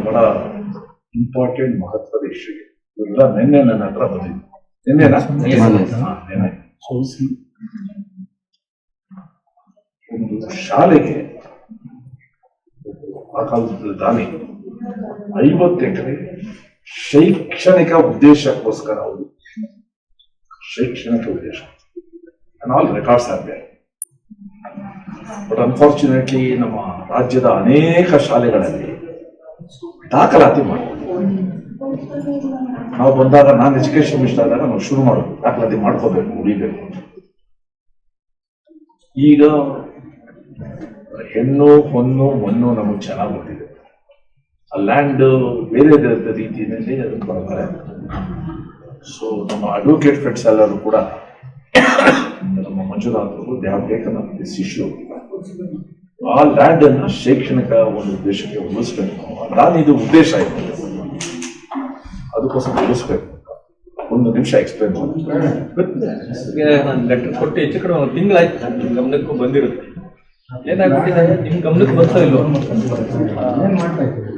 ಬಹಳ ಇಂಪಾರ್ಟೆಂಟ್ ಮಹತ್ವದ ಇಶ್ಯೂ ಇವೆಲ್ಲ ನಿನ್ನೆ ನನ್ನ ಹತ್ರ ಬಂದಿದ್ದು. ನಿನ್ನೆನಾ? ಒಂದು ಶಾಲೆಗೆ ಆ ಕಾಲದಲ್ಲಿ ದಾನಿ 50 ಎಕರೆ ಶೈಕ್ಷಣಿಕ ಉದ್ದೇಶಕ್ಕೋಸ್ಕರ ಅವರು ಶೈಕ್ಷಣಿಕ ಉದ್ದೇಶ ಆಲ್ ರೆಕಾರ್ಡ್ಸ್ ಆಗಿದೆ. ಬಟ್ ಅನ್ಫಾರ್ಚುನೇಟ್ಲಿ ನಮ್ಮ ರಾಜ್ಯದ ಅನೇಕ ಶಾಲೆಗಳಲ್ಲಿ ದಾಖಲಾತಿ ಮಾಡ್ಬೋದು. ನಾವು ಬಂದಾಗ ನಾನು ಎಜುಕೇಶನ್ ಮಿನಿಸ್ಟರ್ ಆದಾಗ ನಾವು ಶುರು ಮಾಡೋದು ದಾಖಲಾತಿ ಮಾಡ್ಕೋಬೇಕು, ಉಳಿಬೇಕು. ಈಗ ಹೆಣ್ಣು ಹೊನ್ನು ಮಣ್ಣು ನಮಗೆ ಚೆನ್ನಾಗಿ ಗೊತ್ತಿದೆ. ಆ ಲ್ಯಾಂಡ್ ಬೇರೆ ರೀತಿಯಲ್ಲಿ ಅದನ್ನು ಬರ್ತಾರೆ. ಸೊ ನಮ್ಮ ಅಡ್ವೊಕೇಟ್ ಫ್ರೆಂಡ್ಸ್ ಎಲ್ಲರೂ ಕೂಡ ನಮ್ಮ ಮಂಜುನಾಥರು they have taken up this issue. ಆ ಲ್ಯಾಂಡ್ ಅನ್ನ ಶೈಕ್ಷಣಿಕ ಒಂದು ಉದ್ದೇಶಕ್ಕೆ ಉಳಿಸ್ಬೇಕು. ನಾನು ಇದು ಉದ್ದೇಶ ಇದೆ, ಅದಕ್ಕೋಸ್ಕರ ಉಳಿಸ್ಬೇಕು. ಒಂದು ನಿಮಿಷ ಎಕ್ಸ್ಪ್ಲೇನ್ ಮಾಡಿ. ನಾನು ಲೆಟರ್ ಕೊಟ್ಟು ಹೆಚ್ಚು ಕಡೆ ಒಂದು ತಿಂಗಳಾಯ್ತು, ನಿಮ್ಮ ಗಮನಕ್ಕೂ ಬಂದಿರುತ್ತೆ. ಏನಾಗ್ಬಿಟ್ಟಿದೆ ನಿಮ್ ಗಮನಕ್ಕೆ ಬರ್ತಾ ಇಲ್ವ?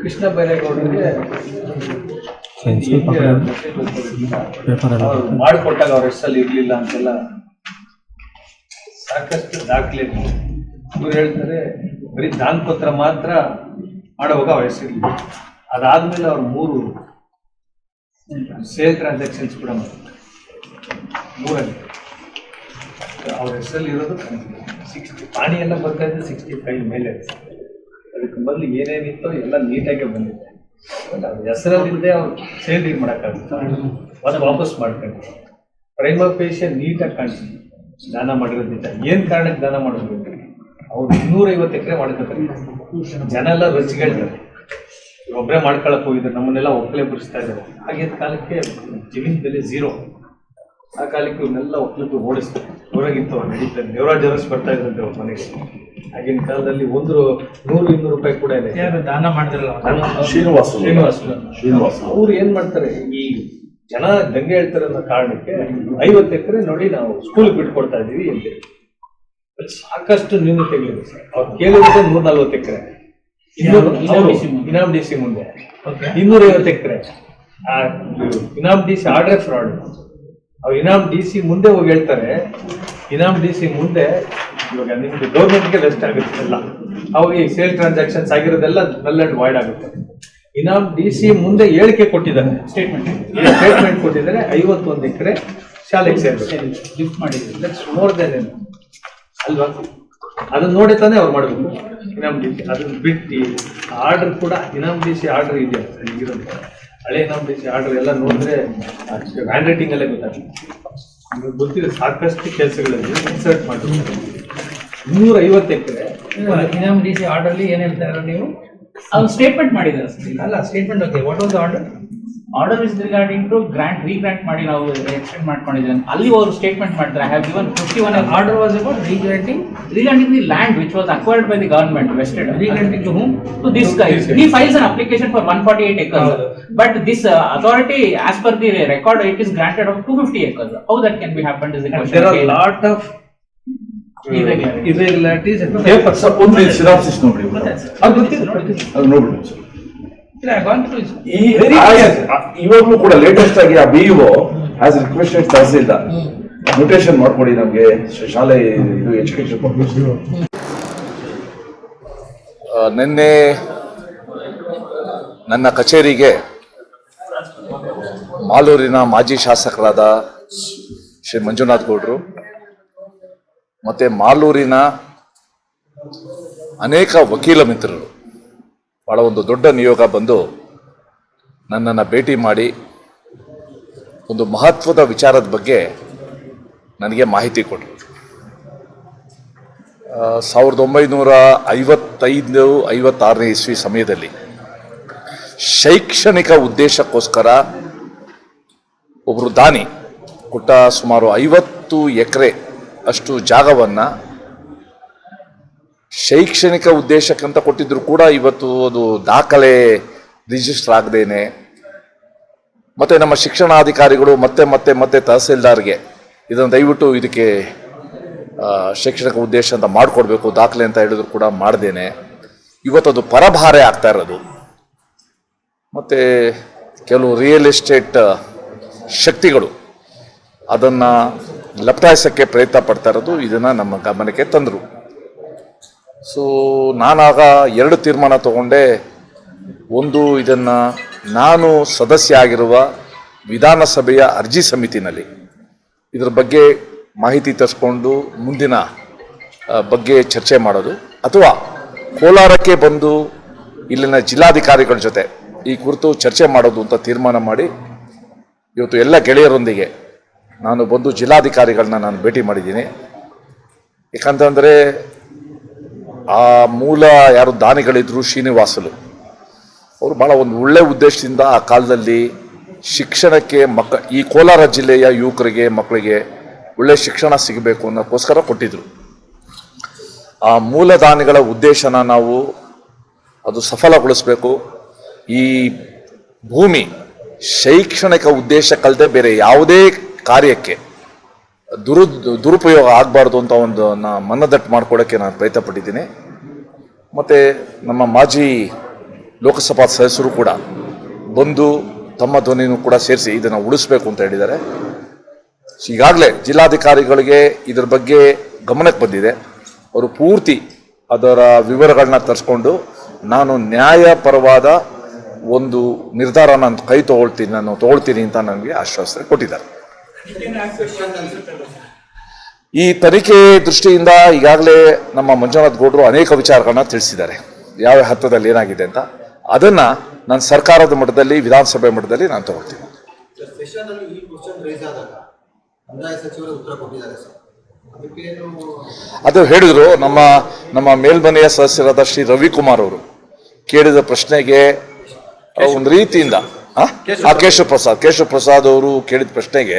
ಕೃಷ್ಣ ಬೈರೇಗೌಡರಿಗೆ ಮಾಡಿಕೊಟ್ಟಾಗ ಅವ್ರ ಹೆಸರಲ್ಲಿ ಇರ್ಲಿಲ್ಲ ಅಂತೆಲ್ಲ ಸಾಕಷ್ಟು ದಾಖಲೆ. ಇವ್ರು ಹೇಳ್ತಾರೆ ಬರೀ ದಾನಪತ್ರ ಮಾತ್ರ ಮಾಡುವಾಗ ಅವ್ರ ಹೆಸರಿಲ್ಲ. ಅದಾದ್ಮೇಲೆ ಅವ್ರು 3 ಸೇಲ್ ಟ್ರಾನ್ಸಾಕ್ಷನ್ಸ್ ಕೂಡ ಮಾಡ್ತಾರೆ. 3 ಅವ್ರ ಹೆಸರಲ್ಲಿ ಇರೋದು 60 ಪಾಣಿ ಎಲ್ಲ ಬರ್ತಾ ಇದ್ದು 65 ಮೇಲೆ. ಅದಕ್ಕೆ ಮೊದಲು ಏನೇನಿತ್ತೋ ಎಲ್ಲ ನೀಟಾಗೆ ಬಂದಿದೆ. ಅವ್ರ ಹೆಸರಲ್ಲಿದ್ದೇ ಅವ್ರು ಸೇಲ್ ಮಾಡೋಕ್ಕಾಗುತ್ತೆ, ಅದು ವಾಪಸ್ ಮಾಡ್ಕೊಂಡು ಪ್ರೈಮ ಪೇಶೆ ನೀಟಾಗಿ ಕಾಣಿಸ್ತೀವಿ. ದಾನ ಮಾಡಿರೋದು ನಿಜ. ಏನ್ ಕಾರಣಕ್ಕೆ ದಾನ ಮಾಡಬೇಕು? ಅವ್ರು 250 ಎಕರೆ ಮಾಡ್ಕೊತಾರೆ. ಜನ ಎಲ್ಲ ರೊಚ್ಚಿಗೆಳ್ತಾರೆ, ಒಬ್ಬರೇ ಮಾಡ್ಕೊಳಕ್ ಹೋಗಿದ್ರು, ನಮ್ಮನ್ನೆಲ್ಲ ಒಕ್ಕಲೆ ಬಿಡಿಸ್ತಾ ಇದ್ದಾರೆ. ಹಾಗೆ ಕಾಲಕ್ಕೆ ಜಮೀನ್ ಬೆಲೆ 0. ಆ ಕಾಲಕ್ಕೆ ಇವನ್ನೆಲ್ಲ ಒಕ್ಕಲಿಗೆ ಓಡಿಸ್ತಾರೆ. ಹೊರಗಿತ್ತು ನಡೀತಾರೆ. ದೇವರಾಜ್ ಅರಸ್ ಬರ್ತಾ ಇದ್ರಂತೆ ಅವ್ರ ಮನೆಗೆ. ಆಗಿನ ಕಾಲದಲ್ಲಿ 100-200 ರೂಪಾಯಿ ಕೂಡ ಇದೆ. ದಾನ ಮಾಡಿದ್ರಲ್ಲ ಶ್ರೀನಿವಾಸ್ ಅವ್ರು ಏನ್ ಮಾಡ್ತಾರೆ, ಈ ಜನ ದಂಗೆ ಹೇಳ್ತಾರೆ ಅನ್ನೋ ಕಾರಣಕ್ಕೆ 50 ಎಕರೆ ನೋಡಿ ನಾವು ಸ್ಕೂಲ್ಗೆ ಬಿಟ್ಕೊಡ್ತಾ ಇದೀವಿ ಅಂತ ಸಾಕಷ್ಟು ನ್ಯೂನತೆಗಳಿದೆ ಸರ್. ಅವ್ರು ಕೇಳಿದ್ರೆ 140 ಎಕರೆ ಇನಾಮ್ ಡಿ ಸಿ ಮುಂದೆ 250 ಎಕರೆ ಇನಾಮ್ ಡಿ ಸಿ ಆರ್ಡರ್ ಫ್ರಾಡ್. ಅವ್ರು ಇನಾಮ್ ಡಿ ಸಿ ಮುಂದೆ ಹೋಗಿ ಹೇಳ್ತಾರೆ, ಇನಾಮ್ ಡಿ ಸಿ ಮುಂದೆ ಇವಾಗ ನಿಮ್ಗೆ ಗೌರ್ಮೆಂಟ್ಗೆ ರೆಸ್ಟ್ ಆಗುತ್ತೆ ಎಲ್ಲ. ಅವಾಗ ಈ ಸೇಲ್ ಟ್ರಾನ್ಸಾಕ್ಷನ್ಸ್ ಆಗಿರೋದೆಲ್ಲ ನಲ್ ಅಂಡ್ ವಾಯ್ಡ್ ಆಗುತ್ತೆ. ಇನಾಮ್ ಡಿ ಸಿ ಮುಂದೆ ಹೇಳಿಕೆ ಕೊಟ್ಟಿದ್ದಾರೆ, ಸ್ಟೇಟ್ಮೆಂಟ್ ಕೊಟ್ಟಿದ್ದಾರೆ. 51 ಎಕರೆ ಶಾಲೆಗೆ ಸೇರ್ಬೇಕು, ಲಿಫ್ಟ್ ಮಾಡಿದ್ದಾರೆ. ಮೋರ್ ದೆನ್ ಏನು ಅಲ್ವಾ? ಅದನ್ನ ನೋಡಿ ತಾನೇ ಅವ್ರು ಮಾಡಬೇಕು. ಇನಾಮ್ ಡಿ ಸಿ ಅದನ್ನ ಬಿಟ್ಟು ಆರ್ಡರ್ ಕೂಡ ಇನಾಮ್ ಡಿ ಸಿ ಆರ್ಡರ್ ಇದೆ ಇರೋದು. ಹಳೆ ಇನಾಮ್ ಡಿ ಸಿ ಆರ್ಡರ್ ಎಲ್ಲ ನೋಡಿದ್ರೆ ಹ್ಯಾಂಡ್ ರೈಟಿಂಗ್ ಅಲ್ಲೇ ಗೊತ್ತಾಗುತ್ತೆ. ಗೊತ್ತಿದೆ ಸಾಕಷ್ಟು ಕೆಲಸಗಳಲ್ಲಿ ಇನ್ಸರ್ಟ್ ಮಾಡಿದ್ರು. 250 ಎಕರೆ ಇನಾಮ್ ಡಿ ಸಿ ಆರ್ಡರ್ ಅಲ್ಲಿ ಏನ್ ಹೇಳ್ತಾರೆ ನೀವು? ಅವ್ರು ಸ್ಟೇಟ್ಮೆಂಟ್ ಮಾಡಿದ್ದಾರೆ ಅಲ್ಲ, statement. Okay, what was the order? Order is regarding to grant regrant ಮಾಡಿ ನಾವು ಎಕ್ಸ್ಟೆಂಡ್ ಮಾಡ್ಕೊಂಡಿದ್ದೇವೆ. ಅಲ್ಲಿ ಅವರು ಸ್ಟೇಟ್ಮೆಂಟ್ ಮಾಡ್ತಾರೆ, I have given 51 order was about regranting the land which was acquired by the government vested. Regranting to whom? To this guy. He files an application for 148 acres, but this authority, as per the record, it is granted of 250 acres. How that can be happened is the question. There are a lot of irregularities in papers. ಒಂದು synopsis ನೋಡಿ, ಅದು ನೋಡ್ಬಿಡಿ. ಇವಾಗಲೂ ಕೂಡ latest ಆಗಿ ಆ BEO has requested tahsildar notation ಮಾಡ್ಕೊಡಿ ನಮ್ಗೆ ಶಾಲೆ ಇದು ಎಜುಕೇಶನ್ ಪರ್ಪಸ್. ನಿನ್ನೆ ನನ್ನ ಕಚೇರಿಗೆ ಮಾಲೂರಿನ ಮಾಜಿ ಶಾಸಕರಾದ ಶ್ರೀ ಮಂಜುನಾಥ್ ಗೌಡ್ರು ಮತ್ತೆ ಮಾಲೂರಿನ ಅನೇಕ ವಕೀಲ ಮಿತ್ರರು ಬಹಳ ಒಂದು ದೊಡ್ಡ ನಿಯೋಗ ಬಂದು ನನ್ನನ್ನು ಭೇಟಿ ಮಾಡಿ ಒಂದು ಮಹತ್ವದ ವಿಚಾರದ ಬಗ್ಗೆ ನನಗೆ ಮಾಹಿತಿ ಕೊಟ್ಟರು. 1955-56ನೇ ಇಸ್ವಿ ಸಮಯದಲ್ಲಿ ಶೈಕ್ಷಣಿಕ ಉದ್ದೇಶಕ್ಕೋಸ್ಕರ ಒಬ್ಬರು ದಾನಿ ಕೊಟ್ಟ ಸುಮಾರು 50 ಎಕರೆ ಅಷ್ಟು ಜಾಗವನ್ನು ಶೈಕ್ಷಣಿಕ ಉದ್ದೇಶಕ್ಕಂತ ಕೊಟ್ಟಿದ್ರು ಕೂಡ ಇವತ್ತು ಅದು ದಾಖಲೆ ರಿಜಿಸ್ಟರ್ ಆಗದೇನೆ ಮತ್ತೆ ನಮ್ಮ ಶಿಕ್ಷಣಾಧಿಕಾರಿಗಳು ಮತ್ತೆ ತಹಸೀಲ್ದಾರ್ಗೆ ಇದನ್ನು ದಯವಿಟ್ಟು ಇದಕ್ಕೆ ಶೈಕ್ಷಣಿಕ ಉದ್ದೇಶ ಅಂತ ಮಾಡಿಕೊಡ್ಬೇಕು ದಾಖಲೆ ಅಂತ ಹೇಳಿದ್ರು ಕೂಡ ಮಾಡ್ದೇನೆ ಇವತ್ತು ಅದು ಪರಭಾರೆ ಆಗ್ತಾ ಇರೋದು. ಮತ್ತು ಕೆಲವು ರಿಯಲ್ ಎಸ್ಟೇಟ್ ಶಕ್ತಿಗಳು ಅದನ್ನು ಲಪಟಾಯಿಸೋಕ್ಕೆ ಪ್ರಯತ್ನ ಪಡ್ತಾ ಇರೋದು ಇದನ್ನು ನಮ್ಮ ಗಮನಕ್ಕೆ ತಂದರು. ಸೊ ನಾನಾಗ 2 ತೀರ್ಮಾನ ತಗೊಂಡೆ. ಒಂದು, ಇದನ್ನು ನಾನು ಸದಸ್ಯ ಆಗಿರುವ ವಿಧಾನಸಭೆಯ ಅರ್ಜಿ ಸಮಿತಿನಲ್ಲಿ ಇದ್ರ ಬಗ್ಗೆ ಮಾಹಿತಿ ತರಿಸ್ಕೊಂಡು ಮುಂದಿನ ಬಗ್ಗೆ ಚರ್ಚೆ ಮಾಡೋದು, ಅಥವಾ ಕೋಲಾರಕ್ಕೆ ಬಂದು ಇಲ್ಲಿನ ಜಿಲ್ಲಾಧಿಕಾರಿಗಳ ಜೊತೆ ಈ ಕುರಿತು ಚರ್ಚೆ ಮಾಡೋದು ಅಂತ ತೀರ್ಮಾನ ಮಾಡಿ ಇವತ್ತು ಎಲ್ಲ ಗೆಳೆಯರೊಂದಿಗೆ ನಾನು ಬಂದು ಜಿಲ್ಲಾಧಿಕಾರಿಗಳನ್ನ ನಾನು ಭೇಟಿ ಮಾಡಿದ್ದೀನಿ. ಯಾಕಂತಂದರೆ ಆ ಮೂಲ ಯಾರು ದಾನಿಗಳಿದ್ರು ಶ್ರೀನಿವಾಸಲು, ಅವರು ಭಾಳ ಒಂದು ಒಳ್ಳೆ ಉದ್ದೇಶದಿಂದ ಆ ಕಾಲದಲ್ಲಿ ಶಿಕ್ಷಣಕ್ಕೆ ಈ ಕೋಲಾರ ಜಿಲ್ಲೆಯ ಯುವಕರಿಗೆ ಮಕ್ಕಳಿಗೆ ಒಳ್ಳೆ ಶಿಕ್ಷಣ ಸಿಗಬೇಕು ಅನ್ನೋಕ್ಕೋಸ್ಕರ ಕೊಟ್ಟಿದ್ರು. ಆ ಮೂಲ ದಾನಿಗಳ ಉದ್ದೇಶನ ನಾವು ಅದು ಸಫಲಗೊಳಿಸಬೇಕು. ಈ ಭೂಮಿ ಶೈಕ್ಷಣಿಕ ಉದ್ದೇಶಕ್ಕಲ್ಲದೆ ಬೇರೆ ಯಾವುದೇ ಕಾರ್ಯಕ್ಕೆ ದುರುಪಯೋಗ ಆಗಬಾರ್ದು ಅಂತ ಒಂದು ಮನದಟ್ಟು ಮಾಡ್ಕೊಳ್ಳೋಕ್ಕೆ ನಾನು ಪ್ರಯತ್ನ ಪಟ್ಟಿದ್ದೀನಿ. ಮತ್ತು ನಮ್ಮ ಮಾಜಿ ಲೋಕಸಭಾ ಸದಸ್ಯರು ಕೂಡ ಬಂದು ತಮ್ಮ ಧ್ವನಿನೂ ಕೂಡ ಸೇರಿಸಿ ಇದನ್ನು ಉಳಿಸ್ಬೇಕು ಅಂತ ಹೇಳಿದ್ದಾರೆ. ಈಗಾಗಲೇ ಜಿಲ್ಲಾಧಿಕಾರಿಗಳಿಗೆ ಇದರ ಬಗ್ಗೆ ಗಮನಕ್ಕೆ ಬಂದಿದೆ. ಅವರು ಪೂರ್ತಿ ಅದರ ವಿವರಗಳನ್ನ ತರಿಸ್ಕೊಂಡು ನಾನು ನ್ಯಾಯಪರವಾದ ಒಂದು ನಿರ್ಧಾರ ನಾನು ತಗೊಳ್ತೀನಿ ಅಂತ ನನಗೆ ಆಶ್ವಾಸನೆ ಕೊಟ್ಟಿದ್ದಾರೆ. ಈ ತನಿಖೆ ದೃಷ್ಟಿಯಿಂದ ಈಗಾಗಲೇ ನಮ್ಮ ಮಂಜುನಾಥ್ ಗೌಡರು ಅನೇಕ ವಿಚಾರಗಳನ್ನ ತಿಳಿಸಿದ್ದಾರೆ, ಯಾವ ಹಂತದಲ್ಲಿ ಏನಾಗಿದೆ ಅಂತ. ಅದನ್ನು ನಾನು ಸರ್ಕಾರದ ಮಟ್ಟದಲ್ಲಿ, ವಿಧಾನಸಭೆ ಮಟ್ಟದಲ್ಲಿ ನಾನು ತಗೊಳ್ತೀನಿ. ಅದು ಹೇಳಿದ್ರು ನಮ್ಮ ಮೇಲ್ಮನೆಯ ಸದಸ್ಯರಾದ ಶ್ರೀ ರವಿಕುಮಾರ್ ಅವರು ಕೇಳಿದ ಪ್ರಶ್ನೆಗೆ ಒಂದು ರೀತಿಯಿಂದ ಕೇಶವ ಪ್ರಸಾದ್ ಅವರು ಕೇಳಿದ ಪ್ರಶ್ನೆಗೆ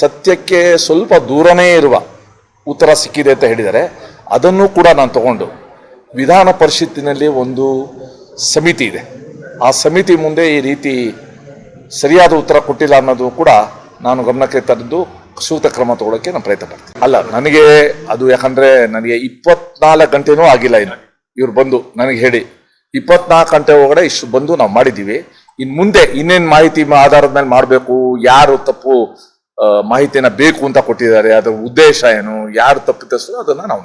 ಸತ್ಯಕ್ಕೆ ಸ್ವಲ್ಪ ದೂರನೇ ಇರುವ ಉತ್ತರ ಸಿಕ್ಕಿದೆ ಅಂತ ಹೇಳಿದ್ದಾರೆ. ಅದನ್ನು ಕೂಡ ನಾನು ತಗೊಂಡು ವಿಧಾನ ಪರಿಷತ್ತಿನಲ್ಲಿ ಒಂದು ಸಮಿತಿ ಇದೆ, ಆ ಸಮಿತಿ ಮುಂದೆ ಈ ರೀತಿ ಸರಿಯಾದ ಉತ್ತರ ಕೊಟ್ಟಿಲ್ಲ ಅನ್ನೋದು ಕೂಡ ನಾನು ಗಮನಕ್ಕೆ ತಂದು ಸೂಕ್ತ ಕ್ರಮ ತಗೊಳ್ಳೋಕ್ಕೆ ನಾನು ಪ್ರಯತ್ನ ಪಡ್ತೀನಿ. ಅಲ್ಲ, ನನಗೆ ಅದು ಯಾಕಂದ್ರೆ ನನಗೆ 24 ಗಂಟೆನೂ ಆಗಿಲ್ಲ ಇನ್ನು ಇವ್ರು ಬಂದು ನನಗೆ ಹೇಳಿ 24 ಗಂಟೆ ಒಳಗಡೆ ಇಷ್ಟು ಬಂದು ನಾವು ಮಾಡಿದ್ದೀವಿ. ಇನ್ನು ಮುಂದೆ ಇನ್ನೇನು ಮಾಹಿತಿ ಆಧಾರದ ಮೇಲೆ ಮಾಡಬೇಕು, ಯಾರು ತಪ್ಪು ಮಾಹಿತಿನ ಬೇಕು ಅಂತ ಕೊಟ್ಟಿದ್ದಾರೆ, ಅದರ ಉದ್ದೇಶ ಏನು, ಯಾರು ತಪ್ಪಿತಸ್ಥರು, ಅದನ್ನ ನಾವು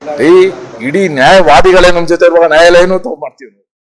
ಇಡೀ ನ್ಯಾಯವಾದಿಗಳೇ ನಮ್ಮ ಜೊತೆ ಇರುವಾಗ ನ್ಯಾಯಾಲಯನೂ ಮಾಡ್ತೀವಿ.